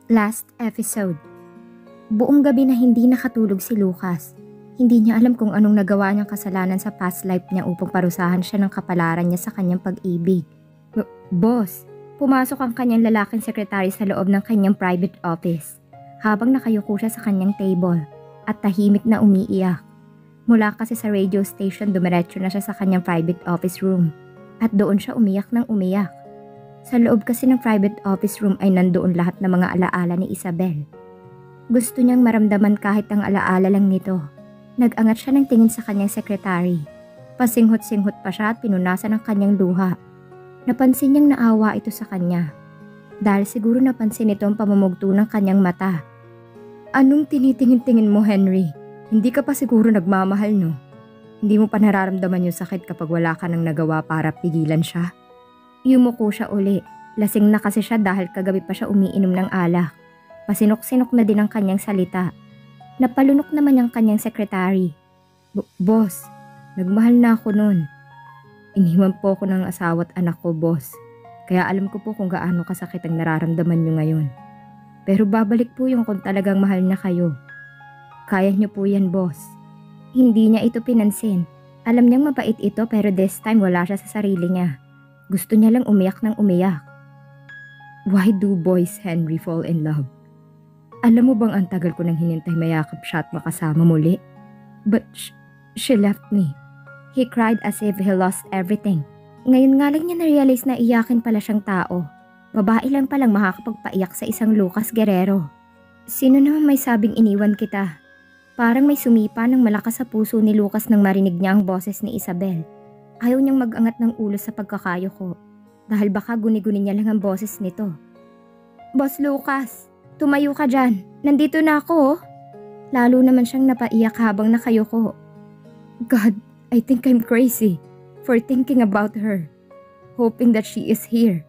Last episode. Buong gabi na hindi nakatulog si Lucas. Hindi niya alam kung anong nagawa niyang kasalanan sa past life niya upang parusahan siya ng kapalaran niya sa kanyang pag-ibig. Boss, pumasok ang kanyang lalaking sekretary sa loob ng kanyang private office habang nakayuko siya sa kanyang table at tahimik na umiiyak. Mula kasi sa radio station, dumiretso na siya sa kanyang private office room at doon siya umiyak ng umiyak. Sa loob kasi ng private office room ay nandoon lahat ng mga alaala ni Isabel. Gusto niyang maramdaman kahit ang alaala lang nito. Nag-angat siya ng tingin sa kanyang sekretary. Pasinghot-singhot pa siya at pinunasan ng kanyang luha. Napansin niyang naawa ito sa kanya. Dahil siguro napansin ito ang pamumugto ng kanyang mata. Anong tinitingin-tingin mo, Henry? Hindi ka pa siguro nagmamahal, no? Hindi mo pa nararamdaman yung sakit kapag wala ka nang nagawa para pigilan siya? Yumuko siya uli. Lasing na kasi siya dahil kagabi pa siya umiinom ng alak. Pasinok-sinok na din ang kanyang salita. Napalunok naman ang kanyang sekretary. Boss, nagmahal na ako noon. Iniwan po ako ng asawa at anak ko, boss. Kaya alam ko po kung gaano kasakit ang nararamdaman niyo ngayon. Pero babalik po yung kung talagang mahal na kayo. Kaya niyo po yan, boss. Hindi niya ito pinansin. Alam niyang mabait ito pero this time wala siya sa sarili niya. Gusto niya lang umiyak ng umiyak. Why do boys, Henry, fall in love? Alam mo bang ang tagal ko nang hinintay mayakap siya at makasama muli? But she left me. He cried as if he lost everything. Ngayon nga lang niya na-realize na iyakin pala siyang tao. Babae lang palang makakapagpaiyak sa isang Lucas Guerrero. Sino naman may sabing iniwan kita? Parang may sumipa ng malakas sa puso ni Lucas nang marinig niya ang boses ni Isabel. Ayaw niyang mag-angat ng ulo sa pagkakayo ko dahil baka guni-guni niya lang ang boses nito. Boss Lucas, tumayo ka dyan. Nandito na ako. Lalo naman siyang napaiyak habang nakayuko. God, I think I'm crazy for thinking about her. Hoping that she is here.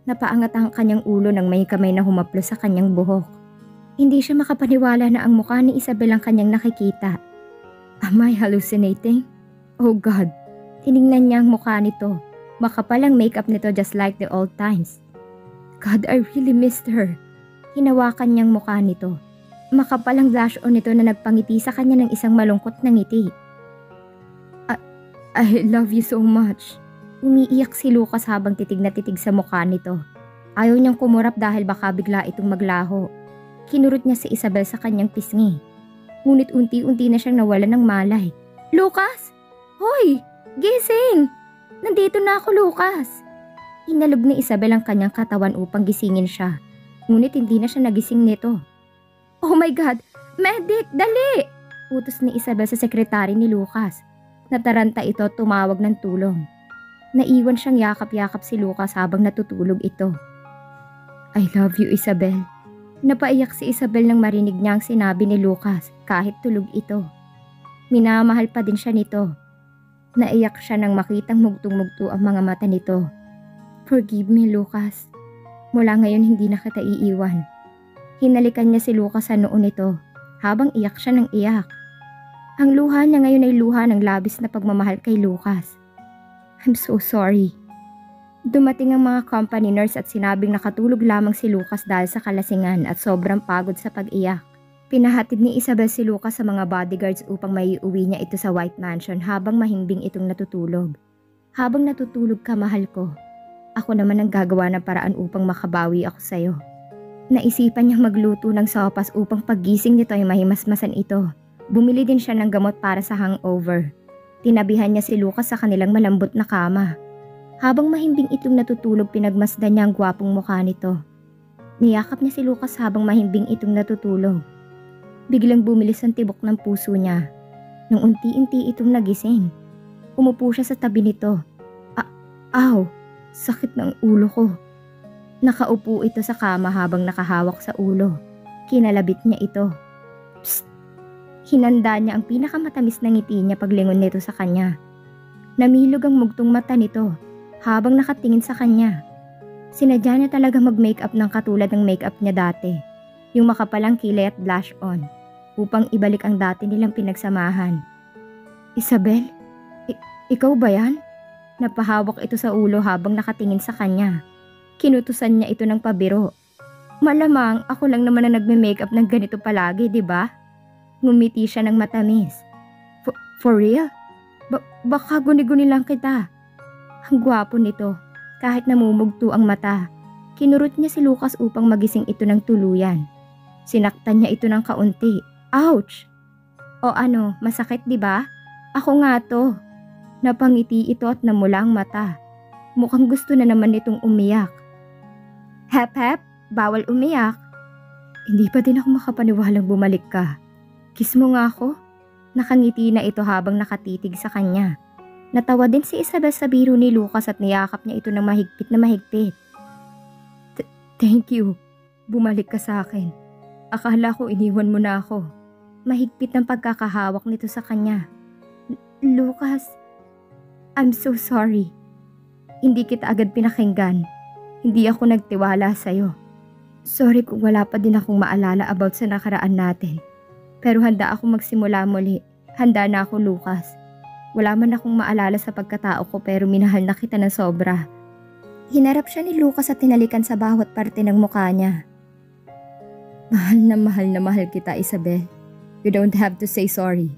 Napaangat ang kanyang ulo nang may kamay na humaplo sa kanyang buhok. Hindi siya makapaniwala na ang mukha ni Isabel ang kanyang nakikita. Am I hallucinating? Oh God. Tiningnan niya ang mukha nito. Makapal ang makeup nito just like the old times. God, I really missed her. Hinawakan niyang mukha nito. Makapal ang blush on nito na nagpangiti sa kanya ng isang malungkot na ngiti. I love you so much. Umiiyak si Lucas habang titig na titig sa mukha nito. Ayaw niyang kumurap dahil baka bigla itong maglaho. Kinurot niya si Isabel sa kanyang pisngi. Ngunit unti-unti na siyang nawalan ng malay. Lucas! Hoy! Gising! Nandito na ako, Lucas! Inalog ni Isabel ang kanyang katawan upang gisingin siya. Ngunit hindi na siya nagising nito. Oh my God! Medic! Dali! Utos ni Isabel sa sekretary ni Lucas. Nataranta ito at tumawag ng tulong. Naiwan siyang yakap-yakap si Lucas habang natutulog ito. I love you, Isabel. Napaiyak si Isabel nang marinig niya ang sinabi ni Lucas kahit tulog ito. Minamahal pa din siya nito. Naiyak siya nang makitang mugtong-mugto ang mga mata nito. Forgive me, Lucas. Mula ngayon hindi na kita iiwan. Hinalikan niya si Lucas sa noo nito habang iyak siya ng iyak. Ang luha niya ngayon ay luha ng labis na pagmamahal kay Lucas. I'm so sorry. Dumating ang mga company nurse at sinabing nakatulog lamang si Lucas dahil sa kalasingan at sobrang pagod sa pag-iyak. Pinahatid ni Isabel si Lucas sa mga bodyguards upang maiuwi niya ito sa White Mansion habang mahimbing itong natutulog. Habang natutulog ka, mahal ko. Ako naman ang gagawa ng paraan upang makabawi ako sa'yo. Naisipan niyang magluto ng sopas upang paggising nito ay mahimasmasan ito. Bumili din siya ng gamot para sa hangover. Tinabihan niya si Lucas sa kanilang malambot na kama. Habang mahimbing itong natutulog, pinagmasdan niya ang gwapong mukha nito. Niyakap niya si Lucas habang mahimbing itong natutulog. Biglang bumilis ang tibok ng puso niya. Nang unti-unti itong nagising. Umupo siya sa tabi nito. Aw! Sakit ng ulo ko. Nakaupo ito sa kama habang nakahawak sa ulo. Kinalabit niya ito. Psst! Hinanda niya ang pinakamatamis na ngiti niya paglingon nito sa kanya. Namilog ang mugtong mata nito habang nakatingin sa kanya. Sinadya niya talaga mag-makeup ng katulad ng makeup niya dati. Yung makapalang kilay at blush on upang ibalik ang dati nilang pinagsamahan. Isabel, ikaw ba yan? Napahawak ito sa ulo habang nakatingin sa kanya. Kinutusan niya ito ng pabiro. Malamang ako lang naman na nagme-makeup ng ganito palagi, di ba? Ngumiti siya ng matamis. For real? Baka guni-guni lang kita. Ang gwapo nito, kahit namumugto ang mata. Kinurot niya si Lucas upang magising ito ng tuluyan. Sinaktan niya ito ng kaunti. Ouch! O ano, masakit di ba? Ako nga to. Napangiti ito at namula ang mata. Mukhang gusto na naman nitong umiyak. Hep hep, bawal umiyak. Hindi pa din ako makapaniwalang bumalik ka. Kiss mo nga ako. Nakangiti na ito habang nakatitig sa kanya. Natawa din si Isabel sa biro ni Lucas at niyakap niya ito ng mahigpit na mahigpit. Thank you. Bumalik ka sa akin. Akala ko iniwan mo na ako. Mahigpit ang pagkakahawak nito sa kanya. Lucas, I'm so sorry. Hindi kita agad pinakinggan. Hindi ako nagtiwala sa'yo. Sorry kung wala pa din akong maalala about sa nakaraan natin. Pero handa akong magsimula muli. Handa na ako, Lucas. Wala man akong maalala sa pagkatao ko pero minahal na kita ng sobra. Hinarap siya ni Lucas at tinalikan sa bawat parte ng mukha niya. Mahal na mahal kita, Isabel. You don't have to say sorry.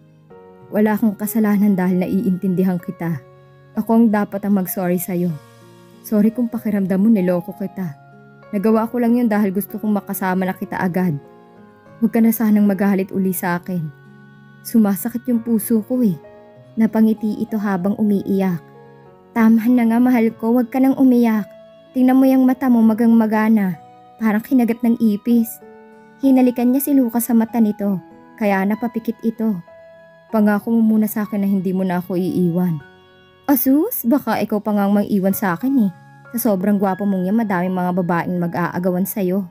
Wala akong kasalanan dahil naiintindihan kita. Ako ang dapat ang mag-sorry sa'yo. Sorry kung pakiramdam mo niloko kita. Nagawa ko lang yun dahil gusto kong makasama na kita agad. Huwag ka na sanang magalit uli sa akin. Sumasakit yung puso ko eh. Napangiti ito habang umiiyak. Tamahan na nga mahal ko, huwag ka nang umiyak. Tingnan mo yung mata mo magang magana. Parang kinagat ng ipis. Hinalikan niya si Lucas sa mata nito, kaya napapikit ito. Pangako mo muna sa akin na hindi mo na ako iiwan. Asus, baka ikaw pa nga ang mag-iwan sa akin eh. Sa sobrang gwapo mong yan, madaming mga babaeng mag-aagawan sa'yo.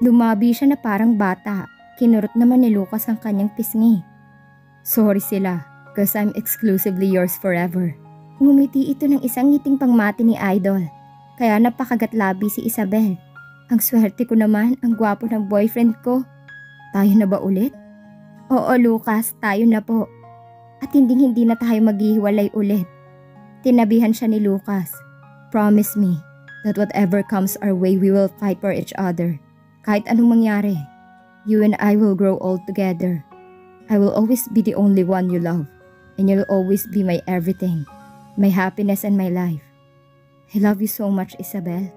Lumabi siya na parang bata. Kinurot naman ni Lucas ang kanyang pisngi. Sorry sila, cause I'm exclusively yours forever. Ngumiti ito ng isang ngiting pangmati ni Idol. Kaya napakagat-labi si Isabel. Ang swerte ko naman, ang gwapo ng boyfriend ko. Tayo na ba ulit? Oo Lucas, tayo na po. At hindi na tayo maghihiwalay ulit. Tinabihan siya ni Lucas. Promise me that whatever comes our way we will fight for each other. Kahit anong mangyari, you and I will grow old together. I will always be the only one you love. And you'll always be my everything. My happiness and my life. I love you so much, Isabel.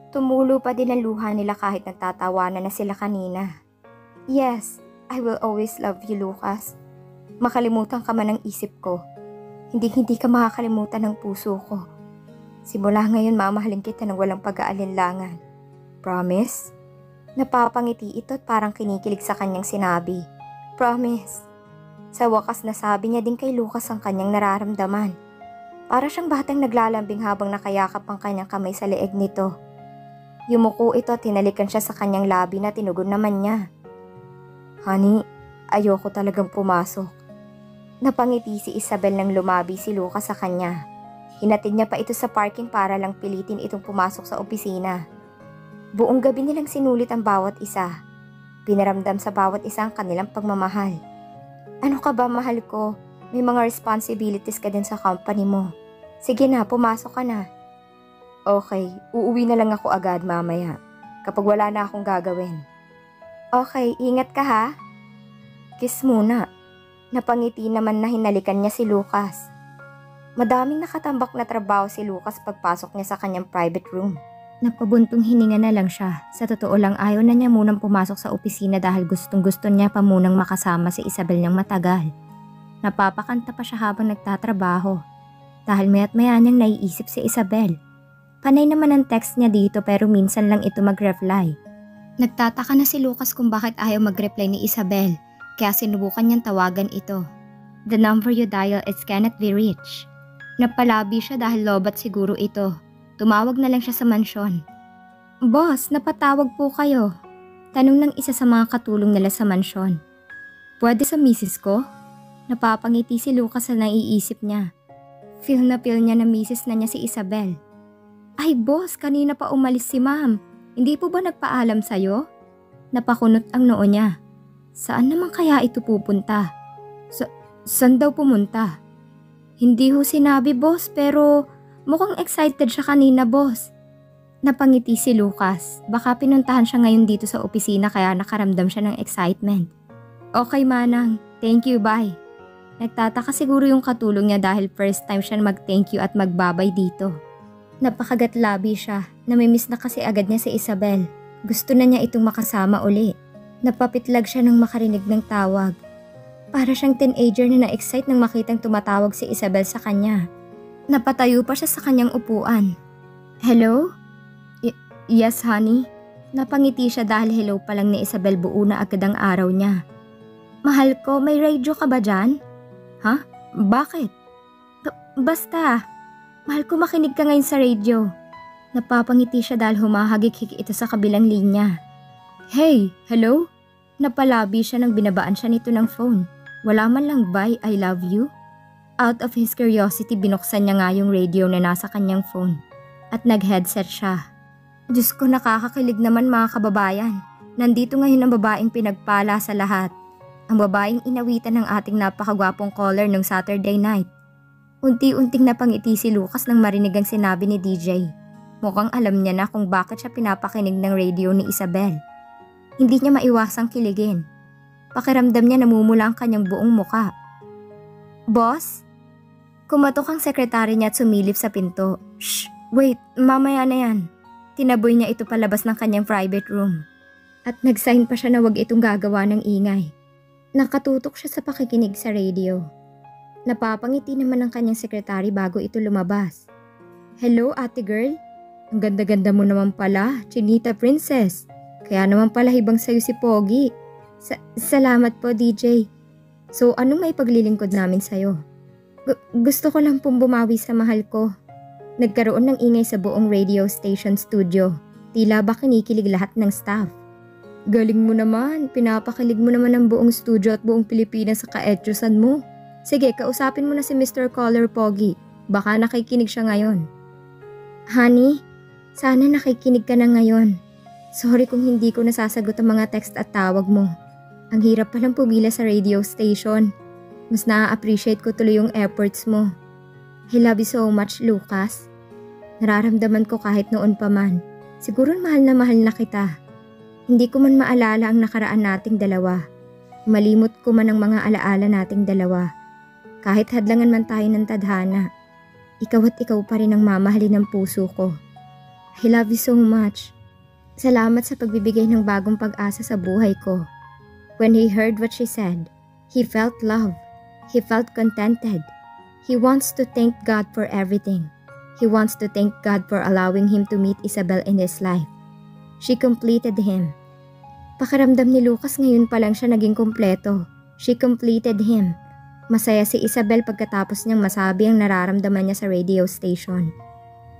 Tumulo pa din ang luha nila kahit nagtatawanan na sila kanina. Yes, I will always love you, Lucas. Makalimutan ka man ng isip ko. Hindi ka makakalimutan ng puso ko. Simula ngayon mamahalin kita ng walang pag-aalinlangan. Promise? Napapangiti ito at parang kinikilig sa kanyang sinabi. Promise. Sa wakas nasabi niya din kay Lucas ang kanyang nararamdaman. Para siyang batang naglalambing habang nakayakap ang kanyang kamay sa leeg nito. Yumuko ito at tinalikan siya sa kanyang labi na tinugon naman niya. Honey, ayoko talagang pumasok. Napangiti si Isabel nang lumabi si Lucas sa kanya. Hinatid niya pa ito sa parking para lang pilitin itong pumasok sa opisina. Buong gabi nilang sinulit ang bawat isa. Pinaramdam sa bawat isa ang kanilang pagmamahal. Ano ka ba, mahal ko? May mga responsibilities ka din sa company mo. Sige na, pumasok ka na. Okay, uuwi na lang ako agad mamaya. Kapag wala na akong gagawin. Okay, ingat ka ha. Kiss muna. Napangiti naman na hinalikan niya si Lucas. Madaming nakatambak na trabaho si Lucas pagpasok niya sa kanyang private room. Napabuntong hininga na lang siya. Sa totoo lang ayaw na niya munang pumasok sa opisina dahil gustong-gusto niya pa munang makasama si Isabel ng matagal. Napapakanta pa siya habang nagtatrabaho. Dahil maya't maya niyang naiisip si Isabel. Panay naman ang text niya dito pero minsan lang ito mag-reply. Nagtataka na si Lucas kung bakit ayaw mag-reply ni Isabel. Kaya sinubukan niyang tawagan ito. The number you dial is cannot be reached. Napalabi siya dahil lobat siguro ito. Tumawag na lang siya sa mansyon. Boss, napatawag po kayo. Tanong ng isa sa mga katulong nila sa mansyon. Pwede sa misis ko? Napapangiti si Lucas sa naiisip niya. Feel niya na misis na niya si Isabel. Ay boss, kanina pa umalis si ma'am. Hindi po ba nagpaalam sa'yo? Napakunot ang noo niya. Saan naman kaya ito pupunta? Saan daw pumunta? Hindi ho sinabi boss pero mukhang excited siya kanina boss. Napangiti si Lucas. Baka pinuntahan siya ngayon dito sa opisina kaya nakaramdam siya ng excitement. Okay Manang, thank you, bye. Nagtataka siguro yung katulong niya dahil first time siya mag-thank you at magbabay dito. Napakagatlabi siya. Namimiss na kasi agad niya si Isabel. Gusto na niya itong makasama uli. Napapitlag siya nang makarinig ng tawag. Para siyang teenager na na-excite nang makitang tumatawag si Isabel sa kanya. Napatayo pa siya sa kanyang upuan. Hello? Yes, honey. Napangiti siya dahil hello pa lang ni Isabel, buo na agad ang araw niya. Mahal ko, may radio ka ba dyan? Ha? Bakit? Basta. Mahal ko, makinig ka ngayon sa radio. Napapangiti siya dahil humahagik-hik ito sa kabilang linya. Hey, hello? Napalabi siya nang binabaan siya nito ng phone. Wala man lang bye, I love you. Out of his curiosity, binuksan niya nga yung radio na nasa kanyang phone. At nag-headset siya. Diyos ko, nakakakilig naman mga kababayan. Nandito ngayon ang babaeng pinagpala sa lahat. Ang babaeng inawitan ng ating napakagwapong caller nung Saturday night. Unti-unting napangiti si Lucas nang marinig ang sinabi ni DJ. Mukhang alam niya na kung bakit siya pinapakinig ng radio ni Isabel. Hindi niya maiwasang kiligin. Pakiramdam niya namumula ang kanyang buong muka. Boss? Kumatok ang sekretary niya at sumilip sa pinto. Shh! Wait, mamaya na yan. Tinaboy niya ito palabas ng kanyang private room. At nag-sign pa siya na wag itong gagawa ng ingay. Nakatutok siya sa pakikinig sa radio. Napapangiti naman ang kanyang sekretary bago ito lumabas. Hello, ate girl? Ang ganda-ganda mo naman pala, Chinita Princess. Kaya naman pala hibang sa'yo si Pogi. Salamat po, DJ. So, anong may paglilingkod namin sa'yo? Gusto ko lang pong bumawi sa mahal ko. Nagkaroon ng ingay sa buong radio station studio. Tila ba kinikilig lahat ng staff. Galing mo naman, pinapakilig mo naman ang buong studio at buong Pilipinas sa kaetyosan mo. Sige, kausapin mo na si Mr. Caller Pogi. Baka nakikinig siya ngayon. Honey, sana nakikinig ka na ngayon. Sorry kung hindi ko nasasagot ang mga text at tawag mo. Ang hirap palang pumila sa radio station. Mas na-appreciate ko tuloy yung efforts mo. I love you so much, Lucas. Nararamdaman ko kahit noon pa man. Siguro mahal na kita. Hindi ko man maalala ang nakaraan nating dalawa. Malimot ko man ang mga alaala nating dalawa. Kahit hadlangan man tayo ng tadhana. Ikaw at ikaw pa rin ang mamahalin ng puso ko. I love you so much. Salamat sa pagbibigay ng bagong pag-asa sa buhay ko. When he heard what she said, he felt love. He felt contented. He wants to thank God for everything. He wants to thank God for allowing him to meet Isabel in his life. She completed him. Pakiramdam ni Lucas ngayon pa lang siya naging kumpleto. She completed him. Masaya si Isabel pagkatapos niyang masabi ang nararamdaman niya sa radio station.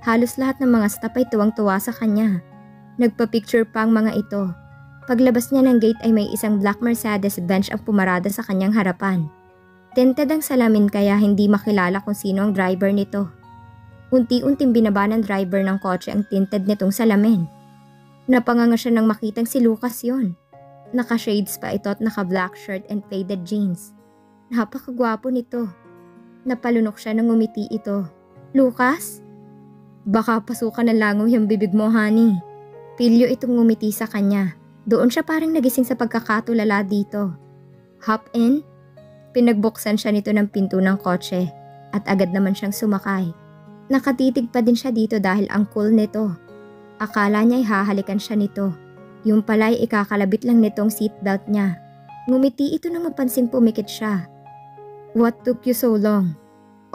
Halos lahat ng mga staff ay tuwang-tuwa sa kanya. Nagpa-picture pa ang mga ito. Paglabas niya ng gate ay may isang black Mercedes Benz ang pumarada sa kanyang harapan. Tinted ang salamin kaya hindi makilala kung sino ang driver nito. Unti-unting binaba ng driver ng kotse ang tinted nitong salamin. Napanganga siya nang makitang si Lucas yon. Naka-shades pa ito at naka-black shirt and faded jeans. Napakagwapo nito. Napalunok siya nang ngumiti ito. Lucas? Baka pasukan ng langaw yung bibig mo, honey. Pilyo itong ngumiti sa kanya. Doon siya parang nagising sa pagkakatulala dito. Hop in? Pinagbuksan siya nito ng pinto ng kotse at agad naman siyang sumakay. Nakatitig pa din siya dito dahil ang cool nito. Akala niya'y hahalikan siya nito. Yung pala'y ikakalabit lang nitong seatbelt niya. Ngumiti ito nang mapansing pumikit siya. What took you so long?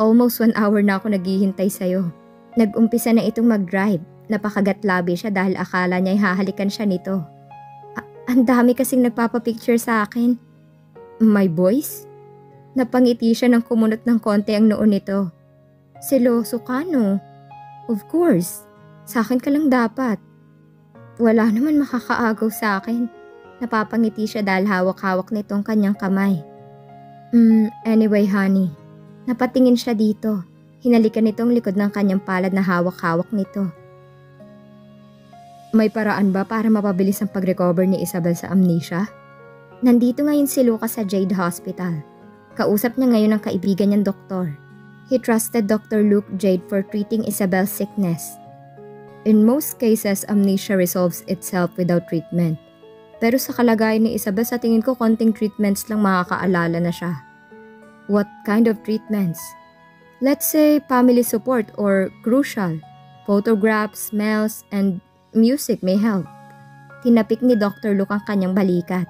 Almost 1 hour na ako naghihintay sa'yo. Nag-umpisa na itong mag-drive. Napakagatlabi siya dahil akala niya'y hahalikan siya nito. Ang dami kasing nagpapapicture sa akin. My boys? Napangiti siya nang kumunot ng konti ang noon nito. Seloso ka, no? Of course. Sa akin ka lang dapat. Wala naman makakaagaw sa akin. Napapangiti siya dahil hawak-hawak nitong kanyang kamay. Anyway, honey. Napatingin siya dito. Hinalikan nitong likod ng kanyang palad na hawak-hawak nito. May paraan ba para mapabilis ang pag-recover ni Isabel sa amnesia? Nandito ngayon si Lucas sa Jade Hospital. Kausap niya ngayon ang kaibigan niyang doktor. He trusted Dr. Luke Jade for treating Isabel's sickness. In most cases, amnesia resolves itself without treatment. Pero sa kalagayan ni Isabel, sa tingin ko konting treatments lang makakaalala na siya. What kind of treatments? Let's say family support or crucial. Photographs, smells, and music may help. Tinapik ni Dr. Luke ang kanyang balikat.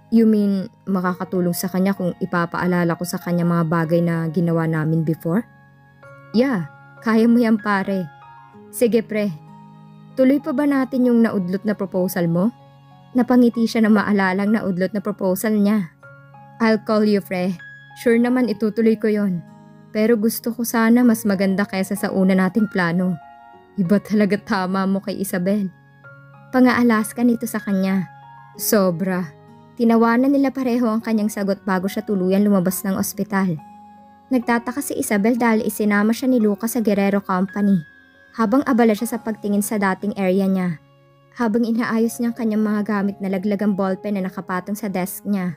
You mean, makakatulong sa kanya kung ipapaalala ko sa kanya mga bagay na ginawa namin before? Yeah, kaya mo yan pare. Sige pre, tuloy pa ba natin yung naudlot na proposal mo? Napangiti siya na maalalang naudlot na proposal niya. I'll call you pre, sure naman itutuloy ko yon. Pero gusto ko sana mas maganda kaysa sa una nating plano. Iba talaga tama mo kay Isabel. Pangaalas ka nito sa kanya. Sobra. Tinawanan nila pareho ang kanyang sagot bago siya tuluyan lumabas ng ospital. Nagtataka si Isabel dahil isinama siya ni Lucas sa Guerrero Company. Habang abala siya sa pagtingin sa dating area niya. Habang inaayos niyang kanyang mga gamit na laglagang ballpen na nakapatong sa desk niya.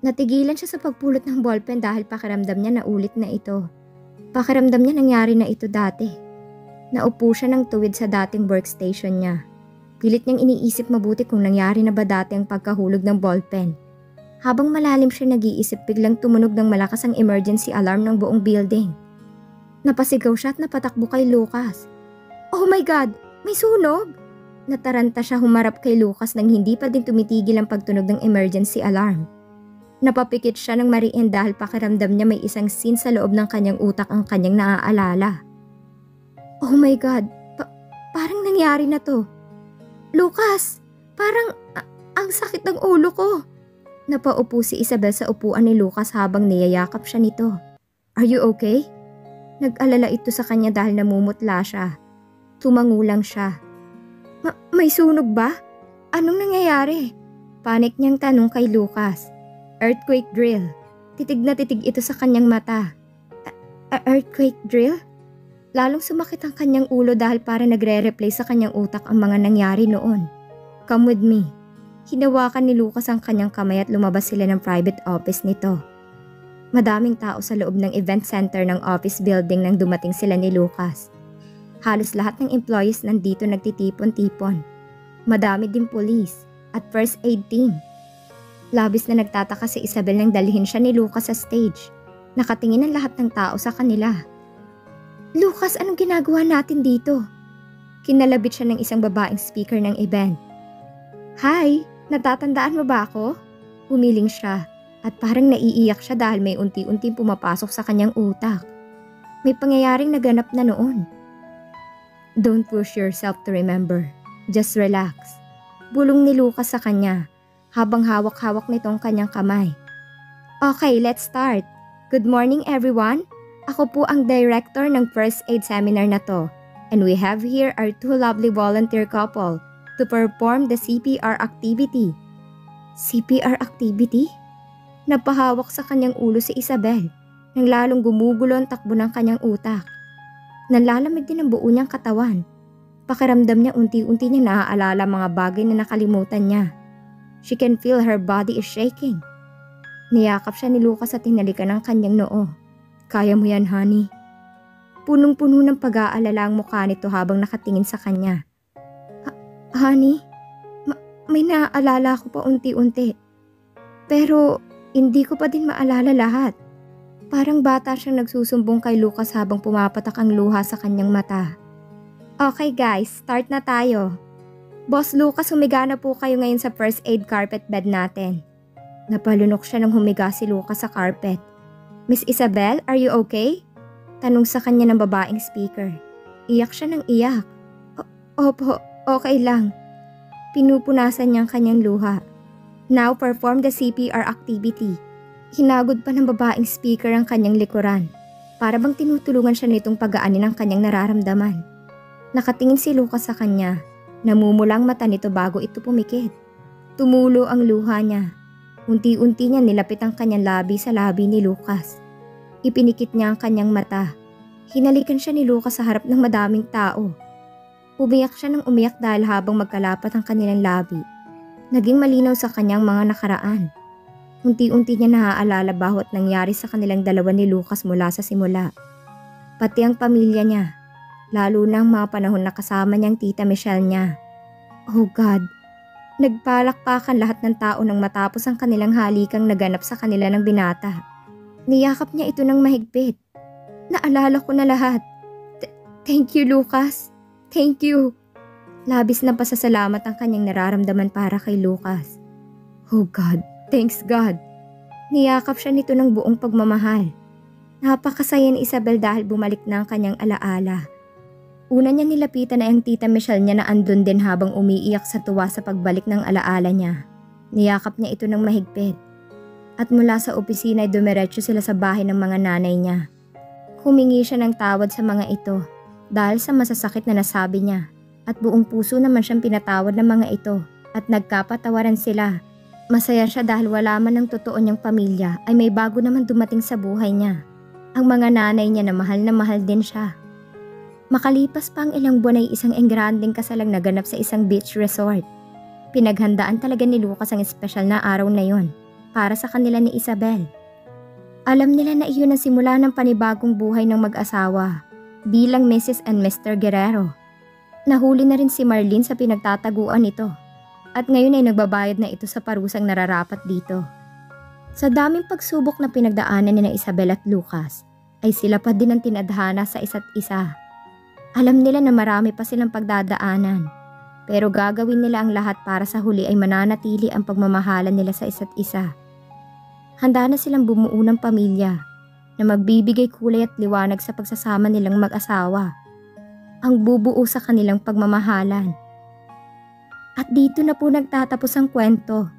Natigilan siya sa pagpulot ng ballpen dahil pakiramdam niya na ulit na ito. Pakiramdam niya nangyari na ito dati. Naupo siya ng tuwid sa dating workstation niya. Pilit niyang iniisip mabuti kung nangyari na ba dati ang pagkahulog ng ballpen. Habang malalim siya nag-iisip, biglang tumunog ng malakas ang emergency alarm ng buong building. Napasigaw siya at napatakbo kay Lucas. Oh my God! May sunog! Nataranta siya humarap kay Lucas nang hindi pa din tumitigil ang pagtunog ng emergency alarm. Napapikit siya ng mariin dahil pakiramdam niya may isang scene sa loob ng kanyang utak ang kanyang naaalala. Oh my God! Parang nangyari na to. Lucas! Parang ang sakit ng ulo ko. Napaupo si Isabel sa upuan ni Lucas habang niyayakap siya nito. Are you okay? Nag-alala ito sa kanya dahil namumutla siya. Tumangulang siya. May sunog ba? Anong nangyayari? Panik niyang tanong kay Lucas. Earthquake drill. Titig na titig ito sa kanyang mata. Earthquake drill? Lalong sumakit ang kanyang ulo dahil para nagre-replay sa kanyang utak ang mga nangyari noon. Come with me. Hinawakan ni Lucas ang kanyang kamay at lumabas sila ng private office nito. Madaming tao sa loob ng event center ng office building nang dumating sila ni Lucas. Halos lahat ng employees nandito nagtitipon-tipon. Madami din police at first aid team. Labis na nagtataka si Isabel nang dalhin siya ni Lucas sa stage. Nakatingin ang lahat ng tao sa kanila. Lucas, anong ginagawa natin dito? Kinalabit siya ng isang babaeng speaker ng event. Hi, natatandaan mo ba ako? Humiling siya at parang naiiyak siya dahil may unti-unting pumapasok sa kanyang utak. May pangyayaring naganap na noon. Don't push yourself to remember. Just relax. Bulong ni Lucas sa kanya habang hawak-hawak nitong kanyang kamay. Okay, let's start. Good morning everyone. Ako po ang director ng first aid seminar na to. And we have here our two lovely volunteer couple to perform the CPR activity. CPR activity? Napahawak sa kanyang ulo si Isabel nang lalong gumugulo ang takbo ng kanyang utak. Nanlalamig din ang buo niyang katawan. Pakiramdam niya unti-unti niya naaalala mga bagay na nakalimutan niya. She can feel her body is shaking. Niyakap siya ni Lucas at hinalikan ng kanyang noo. Kaya mo yan, honey. Punong-puno ng pag-aalala ang mukha nito habang nakatingin sa kanya. Honey, may naaalala ko pa unti-unti. Pero hindi ko pa din maalala lahat. Parang bata siyang nagsusumbong kay Lucas habang pumapatak ang luha sa kanyang mata. Okay guys, start na tayo. Boss Lucas, humiga na po kayo ngayon sa first aid carpet bed natin. Napalunok siya nang humiga si Lucas sa carpet. Miss Isabel, are you okay? Tanong sa kanya ng babaeng speaker. Iyak siya ng iyak. Opo, okay lang. Pinupunasan niyang kanyang luha. Now perform the CPR activity. Hinagod pa ng babaeng speaker ang kanyang likuran. Para bang tinutulungan siya nitong pagaanin ang kanyang nararamdaman. Nakatingin si Lucas sa kanya. Namumulang mata nito bago ito pumikit. Tumulo ang luha niya. Unti-unti niya nilapit ang kanyang labi sa labi ni Lucas. Ipinikit niya ang kanyang mata. Hinalikan siya ni Lucas sa harap ng madaming tao. Umiyak siya ng umiyak dahil habang magkalapat ang kanilang labi. Naging malinaw sa kanyang mga nakaraan. Unti-unti niya naaalala bawat nangyari sa kanilang dalawa ni Lucas mula sa simula. Pati ang pamilya niya. lalo na ang mga panahon na kasama niyang tita Michelle niya. Oh God, nagpalakpakan lahat ng tao nang matapos ang kanilang halikang naganap sa kanila ng binata. Niyakap niya ito ng mahigpit. Naalala ko na lahat. Thank you, Lucas. Thank you. Labis na pasasalamat ang kanyang nararamdaman para kay Lucas. Oh God, thanks God. Niyakap siya nito ng buong pagmamahal. Napakasaya ni Isabel dahil bumalik na ang kanyang alaala. Una niya nilapitan ay ang tita Michelle niya na andun din habang umiiyak sa tuwa sa pagbalik ng alaala niya. Niyakap niya ito ng mahigpit. At mula sa opisina ay dumiretso sila sa bahay ng mga nanay niya. Humingi siya ng tawad sa mga ito dahil sa masasakit na nasabi niya. At buong puso naman siyang pinatawad ng mga ito at nagkapatawaran sila. Masaya siya dahil wala man ng totoo niyang pamilya ay may bago naman dumating sa buhay niya. Ang mga nanay niya na mahal din siya. Makalipas pa ang ilang buwan ay isang engrandeng kasalang naganap sa isang beach resort. Pinaghandaan talaga ni Lucas ang espesyal na araw na yon para sa kanila ni Isabel. Alam nila na iyon ang simula ng panibagong buhay ng mag-asawa bilang Mrs. and Mr. Guerrero. Nahuli na rin si Marlene sa pinagtataguan nito at ngayon ay nagbabayad na ito sa parusang nararapat dito. Sa daming pagsubok na pinagdaanan ni na Isabel at Lucas ay sila pa din ang tinadhana sa isa't isa. Alam nila na marami pa silang pagdadaanan pero gagawin nila ang lahat para sa huli ay mananatili ang pagmamahalan nila sa isa't isa. Handa na silang bumuo ng pamilya na magbibigay kulay at liwanag sa pagsasama nilang mag-asawa. Ang bubuo sa kanilang pagmamahalan. At dito na po nagtatapos ang kwento.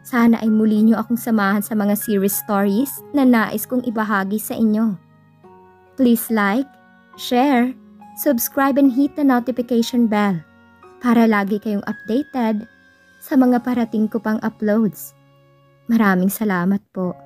Sana ay muli niyo akong samahan sa mga series stories na nais kong ibahagi sa inyo. Please like, share, subscribe and hit the notification bell para lagi kayong updated sa mga parating ko pang uploads. Maraming salamat po.